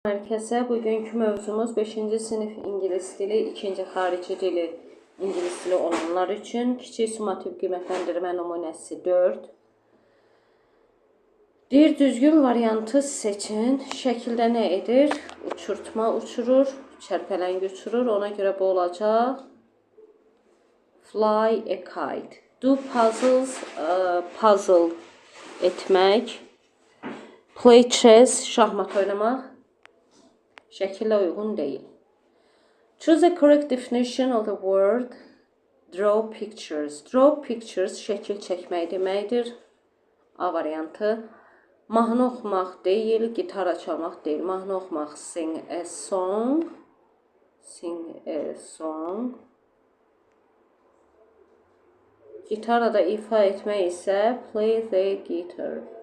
Herkese bugünkü mövzumuz 5-ci sinif ingilis dili, 2-ci xarici dili ingilis dili olanlar üçün kiçik summativ qiymətləndirmə nümunəsi 4. Bir düzgün variantı seçin. Şəkildə nə edir? Uçurtma uçurur, çərpələng uçurur. Ona görə bu olacaq. Fly a kite. Do puzzles, puzzle etmək. Play chess, şahmat oynamaq. Şəkillə uyğun deyil. Choose the correct definition of the word draw pictures. Draw pictures şəkil çəkmək deməkdir. A variantı. Mahnı oxumaq deyil, gitara çalmaq deyil. Mahnı oxumaq sing a song. Sing a song. Gitarada ifa etmək isə play the guitar.